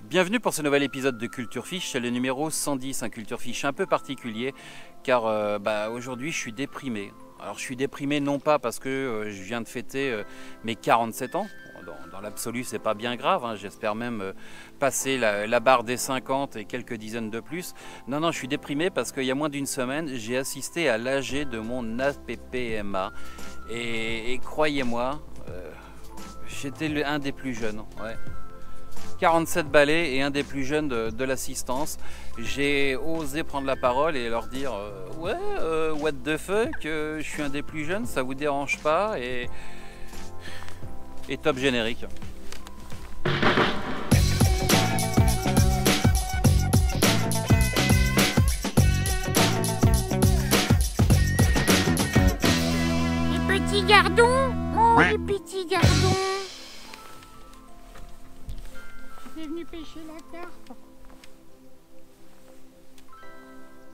Bienvenue pour ce nouvel épisode de Culture Fiche, c'est le numéro 110, un Culture Fiche un peu particulier car aujourd'hui je suis déprimé. Alors je suis déprimé non pas parce que je viens de fêter mes 47 ans, dans l'absolu c'est pas bien grave, hein. J'espère même passer la barre des 50 et quelques dizaines de plus. Non, je suis déprimé parce qu'il y a moins d'une semaine j'ai assisté à l'AG de mon APPMA et croyez-moi, j'étais un des plus jeunes. Ouais. 47 balais et un des plus jeunes de l'assistance. J'ai osé prendre la parole et leur dire what the fuck, je suis un des plus jeunes, ça vous dérange pas et top générique. Les petits gardons, oh les petits gardons. Je suis venu pêcher la carpe.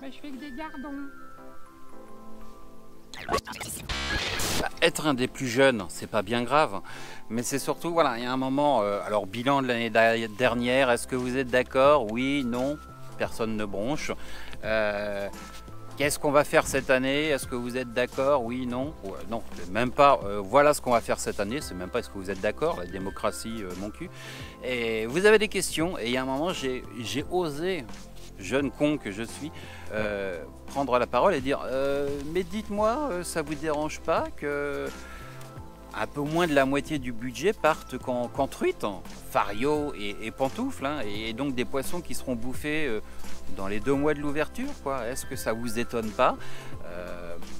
Ben, je fais que des gardons. Être un des plus jeunes, c'est pas bien grave, mais c'est surtout, voilà, il y a un moment, alors bilan de l'année dernière, est-ce que vous êtes d'accord? Oui, non, personne ne bronche. Qu'est-ce qu'on va faire cette année? Est-ce que vous êtes d'accord? Oui, non. Non, même pas. Voilà ce qu'on va faire cette année. C'est même pas est-ce que vous êtes d'accord. La démocratie, mon cul. Et vous avez des questions. Et il y a un moment, j'ai osé, jeune con que je suis, prendre la parole et dire mais dites-moi, ça vous dérange pas que un peu moins de la moitié du budget parte qu'en truite, fario et pantoufles, hein, et donc des poissons qui seront bouffés dans les 2 mois de l'ouverture, quoi. Est-ce que ça vous étonne pas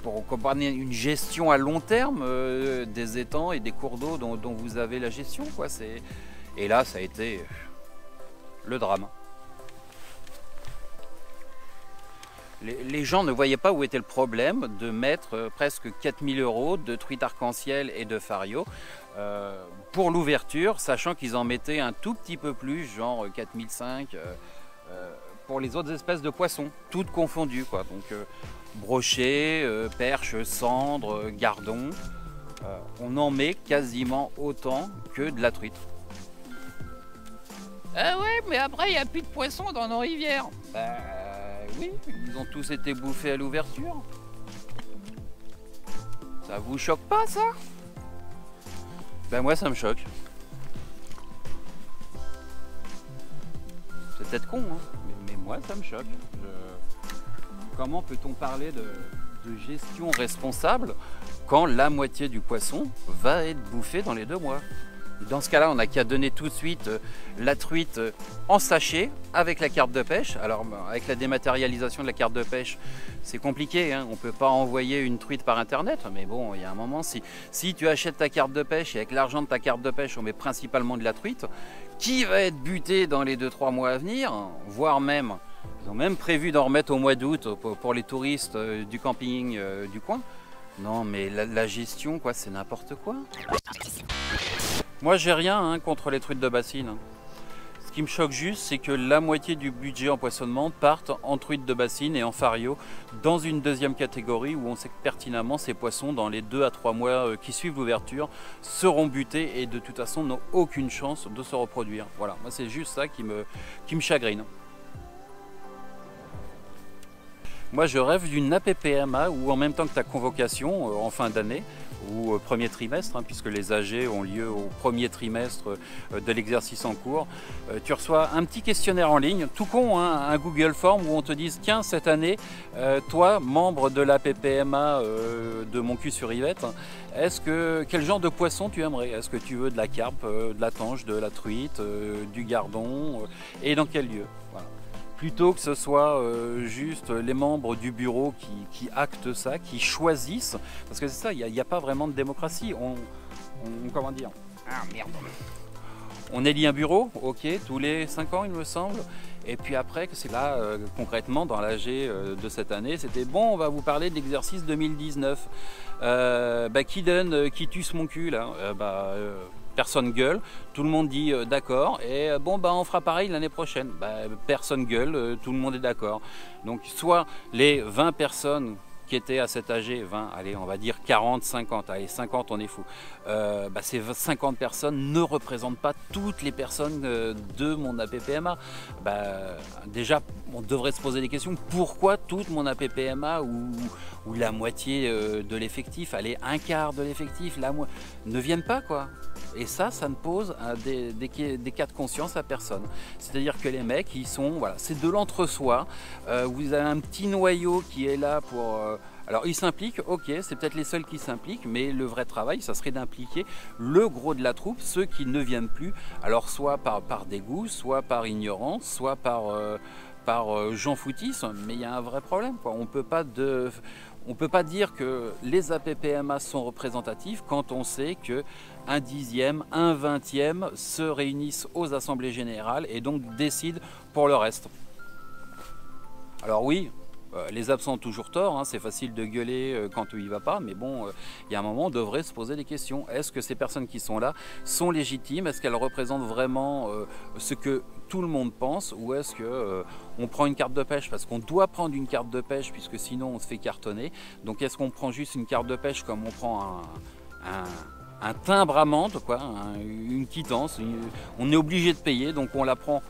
pour comprendre une gestion à long terme des étangs et des cours d'eau dont vous avez la gestion, quoi. Et là, ça a été le drame. Les gens ne voyaient pas où était le problème de mettre presque 4000 € de truite arc-en-ciel et de fario pour l'ouverture, sachant qu'ils en mettaient un tout petit peu plus, genre 4005 pour les autres espèces de poissons, toutes confondues, quoi. Donc brochet, perche, cendre, gardon, on en met quasiment autant que de la truite. Ah ouais, mais après, il n'y a plus de poissons dans nos rivières. Oui, ils ont tous été bouffés à l'ouverture. Ça vous choque pas, ça? Ben moi, ça me choque. C'est peut-être con, hein, mais moi, ça me choque. Comment peut-on parler de gestion responsable quand la moitié du poisson va être bouffé dans les 2 mois? Dans ce cas-là, on n'a qu'à donner tout de suite la truite en sachet avec la carte de pêche. Alors, avec la dématérialisation de la carte de pêche, c'est compliqué, hein. On ne peut pas envoyer une truite par Internet. Mais bon, il y a un moment, si tu achètes ta carte de pêche et avec l'argent de ta carte de pêche, on met principalement de la truite, qui va être buté dans les 2-3 mois à venir, voire même, ils ont même prévu d'en remettre au mois d'août pour les touristes du camping du coin. Non, mais la gestion, quoi, c'est n'importe quoi. Moi, j'ai rien contre les truites de bassine. Ce qui me choque juste, c'est que la moitié du budget en poissonnement parte en truite de bassine et en fario dans une deuxième catégorie où on sait que pertinemment ces poissons, dans les 2 à 3 mois qui suivent l'ouverture, seront butés et de toute façon n'ont aucune chance de se reproduire. Voilà, moi c'est juste ça qui me chagrine. Moi, je rêve d'une APPMA où en même temps que ta convocation en fin d'année ou premier trimestre, hein, puisque les AG ont lieu au premier trimestre de l'exercice en cours, tu reçois un petit questionnaire en ligne, tout con, hein, un Google Form où on te dise tiens, cette année, toi, membre de l'APPMA de Mon Cul sur Yvette, quel genre de poisson tu aimerais? Est-ce que tu veux de la carpe, de la tanche, de la truite, du gardon, et dans quel lieu? Voilà. Plutôt que ce soit juste les membres du bureau qui actent ça, qui choisissent, parce que c'est ça, il n'y a pas vraiment de démocratie. Comment dire? Ah merde. On élit un bureau, ok, tous les 5 ans il me semble, et puis après, c'est là, concrètement, dans l'AG de cette année, c'était bon, on va vous parler de l'exercice 2019. Qui tuce mon cul là? Personne gueule, tout le monde dit d'accord, et on fera pareil l'année prochaine. Personne gueule, tout le monde est d'accord. Donc soit les 20 personnes qui étaient à cet âge, 20, allez, on va dire 40, 50, allez, 50, on est fou. Ces 50 personnes ne représentent pas toutes les personnes de mon APPMA. Déjà, on devrait se poser des questions. Pourquoi toute mon APPMA ou la moitié de l'effectif, allez, un quart de l'effectif, ne viennent pas, quoi. Et ça ne pose des cas de conscience à personne. C'est-à-dire que les mecs, ils sont, voilà, c'est de l'entre-soi. Vous avez un petit noyau qui est là pour... alors ils s'impliquent, ok, c'est peut-être les seuls qui s'impliquent, mais le vrai travail, ça serait d'impliquer le gros de la troupe, ceux qui ne viennent plus, alors soit par dégoût, soit par ignorance, soit par Jean Foutisme, mais il y a un vrai problème, quoi. On peut pas dire que les APPMA sont représentatifs quand on sait que un dixième, un vingtième se réunissent aux assemblées générales et donc décident pour le reste. Alors oui, les absents ont toujours tort, hein, c'est facile de gueuler quand il ne va pas, mais bon, il y a un moment, on devrait se poser des questions. Est-ce que ces personnes qui sont là sont légitimes? Est-ce qu'elles représentent vraiment ce que tout le monde pense? Ou est-ce qu'on prend une carte de pêche parce qu'on doit prendre une carte de pêche puisque sinon on se fait cartonner? Donc est-ce qu'on prend juste une carte de pêche comme on prend un timbre amende, quoi, une quittance, on est obligé de payer, donc on la prend,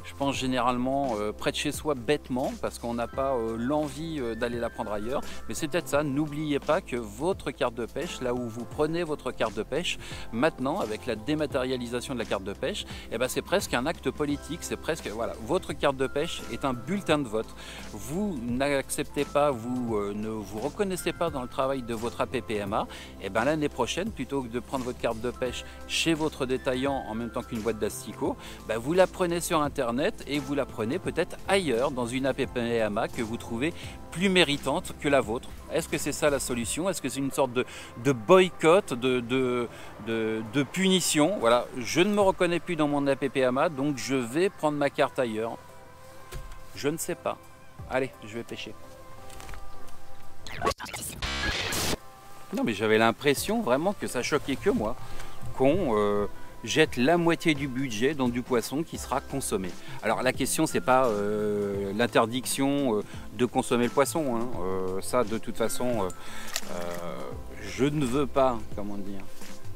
je pense généralement près de chez soi bêtement parce qu'on n'a pas l'envie d'aller la prendre ailleurs. Mais c'est peut-être ça, n'oubliez pas que votre carte de pêche, là où vous prenez votre carte de pêche, maintenant avec la dématérialisation de la carte de pêche, eh ben, c'est presque un acte politique, c'est presque, voilà, votre carte de pêche est un bulletin de vote. Vous n'acceptez pas, vous ne vous reconnaissez pas dans le travail de votre APPMA, et ben l'année prochaine, plutôt que de prendre votre carte de pêche chez votre détaillant en même temps qu'une boîte d'asticots, ben, vous la prenez sur Internet et vous la prenez peut-être ailleurs dans une APPMA que vous trouvez plus méritante que la vôtre. Est-ce que c'est ça la solution? Est-ce que c'est une sorte de boycott, de punition? Voilà, je ne me reconnais plus dans mon APPMA, donc je vais prendre ma carte ailleurs. Je ne sais pas. Allez, je vais pêcher. Non mais j'avais l'impression vraiment que ça choquait que moi, qu'on jette la moitié du budget dans du poisson qui sera consommé. Alors la question c'est pas l'interdiction de consommer le poisson, hein. Ça de toute façon je ne veux pas, comment dire,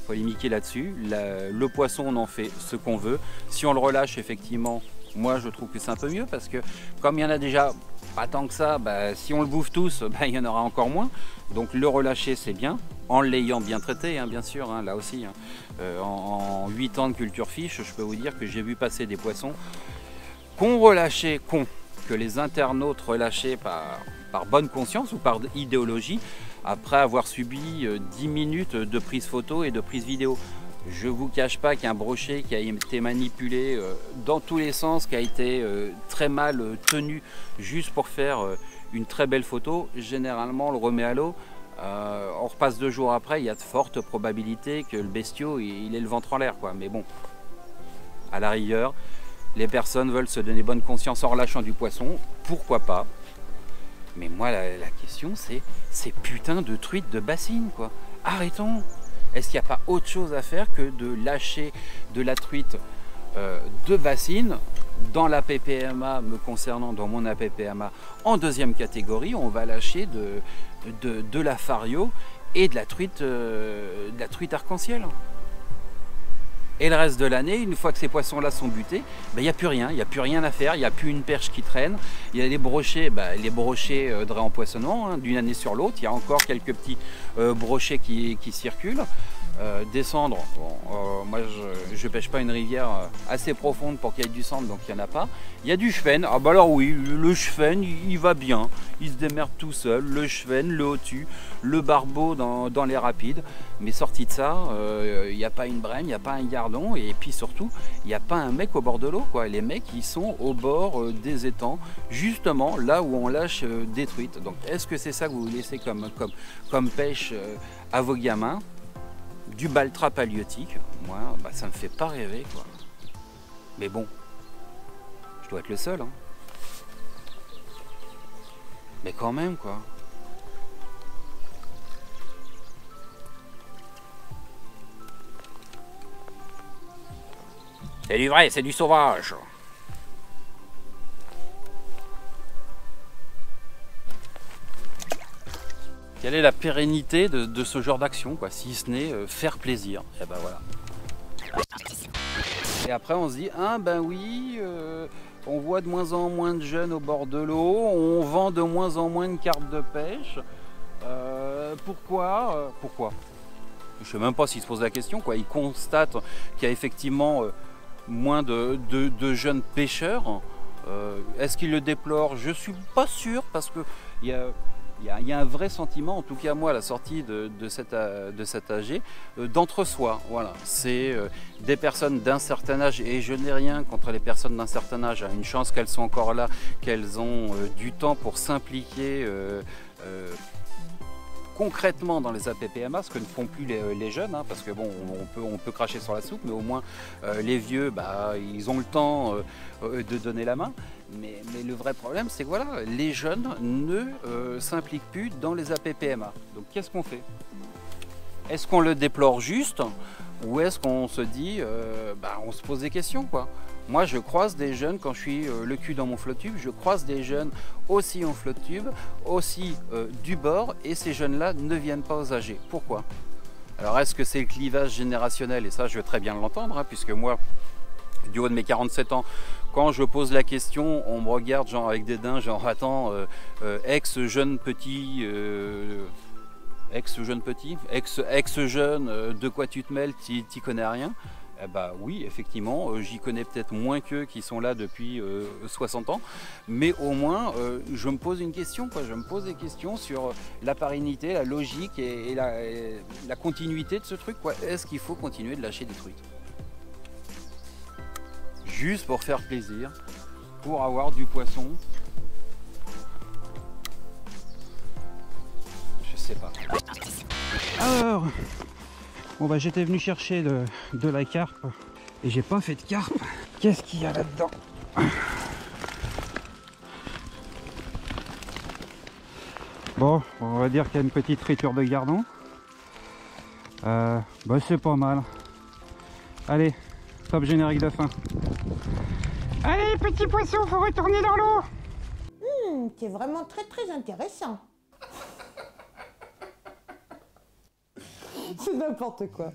polémiquer là-dessus. Le poisson on en fait ce qu'on veut. Si on le relâche effectivement, moi je trouve que c'est un peu mieux parce que comme il y en a déjà pas tant que ça, bah, si on le bouffe tous, bah, il y en aura encore moins. Donc le relâcher c'est bien, en l'ayant bien traité, hein, bien sûr, hein, là aussi. Hein. En 8 ans de culture fiche, je peux vous dire que j'ai vu passer des poissons que les internautes relâchaient par bonne conscience ou par idéologie, après avoir subi 10 minutes de prise photo et de prise vidéo. Je ne vous cache pas qu'un brochet qui a été manipulé dans tous les sens, qui a été très mal tenu juste pour faire une très belle photo, généralement on le remet à l'eau. On repasse 2 jours après, il y a de fortes probabilités que le bestiau il ait le ventre en l'air, quoi. Mais bon, à la rigueur, les personnes veulent se donner bonne conscience en relâchant du poisson, pourquoi pas. Mais moi la question c'est ces putains de truites de bassine, quoi. Arrêtons. Est-ce qu'il n'y a pas autre chose à faire que de lâcher de la truite de bassine dans l'APPMA me concernant, dans mon APPMA en deuxième catégorie, on va lâcher de la fario et de la truite arc-en-ciel. Et le reste de l'année, une fois que ces poissons-là sont butés, il n'y a plus rien, il n'y a plus rien à faire, il n'y a plus une perche qui traîne. Il y a les brochets de réempoisonnement, hein, d'une année sur l'autre. Il y a encore quelques petits brochets qui circulent. Descendre, bon, moi je pêche pas une rivière assez profonde pour qu'il y ait du sang, donc il n'y en a pas. Il y a du chevenne, ah bah alors oui, le chevenne il va bien, il se démerde tout seul, le chevenne, le hotu, le barbeau dans les rapides, mais sorti de ça, il n'y a pas une brème, il n'y a pas un gardon, et puis surtout, il n'y a pas un mec au bord de l'eau, quoi. Les mecs ils sont au bord des étangs, justement là où on lâche des truites. Donc est-ce que c'est ça que vous laissez comme pêche à vos gamins? Du baltrap halieutique, moi, bah, ça me fait pas rêver, quoi. Mais bon, je dois être le seul, hein. Mais quand même, quoi. C'est du vrai, c'est du sauvage. Quelle est la pérennité de ce genre d'action, quoi, si ce n'est faire plaisir? Et ben voilà. Et après on se dit, ah ben oui, on voit de moins en moins de jeunes au bord de l'eau, on vend de moins en moins de cartes de pêche. Pourquoi? Je ne sais même pas s'ils se posent la question, quoi. Ils constatent qu'il y a effectivement moins de jeunes pêcheurs. Est-ce qu'ils le déplorent? Je ne suis pas sûr, parce qu'il y a un vrai sentiment, en tout cas moi à la sortie de cet AG, d'entre-soi. Voilà. C'est des personnes d'un certain âge, et je n'ai rien contre les personnes d'un certain âge, hein. Une chance qu'elles sont encore là, qu'elles ont du temps pour s'impliquer concrètement dans les APPMA, ce que ne font plus les jeunes, hein, parce que bon, on peut cracher sur la soupe, mais au moins les vieux, bah, ils ont le temps de donner la main. Mais le vrai problème, c'est que voilà, les jeunes ne s'impliquent plus dans les APPMA. Donc qu'est-ce qu'on fait? Est-ce qu'on le déplore juste, ou est-ce qu'on se dit, on se pose des questions, quoi? Moi, je croise des jeunes, quand je suis le cul dans mon flotte-tube, je croise des jeunes aussi en flotte-tube, aussi du bord, et ces jeunes-là ne viennent pas aux AG. Pourquoi? Alors, est-ce que c'est le clivage générationnel? Et ça, je veux très bien l'entendre, hein, puisque moi, du haut de mes 47 ans, quand je pose la question, on me regarde genre avec dédain, genre attends, ex-jeune petit... ex-jeune, de quoi tu te mêles, t'y connais rien? Eh bah oui, effectivement, j'y connais peut-être moins qu'eux qui sont là depuis 60 ans, mais au moins je me pose une question, quoi. Je me pose des questions sur la pérennité, la logique et la continuité de ce truc, quoi. Est-ce qu'il faut continuer de lâcher des trucs juste pour faire plaisir, pour avoir du poisson? Je sais pas. Alors, bon bah j'étais venu chercher de la carpe et j'ai pas fait de carpe. Qu'est-ce qu'il y a là-dedans? Bon, on va dire qu'il y a une petite friture de gardon. Bah c'est pas mal. Allez, top générique de fin. Allez, petit poisson, faut retourner dans l'eau. C'est vraiment très très intéressant. C'est n'importe quoi.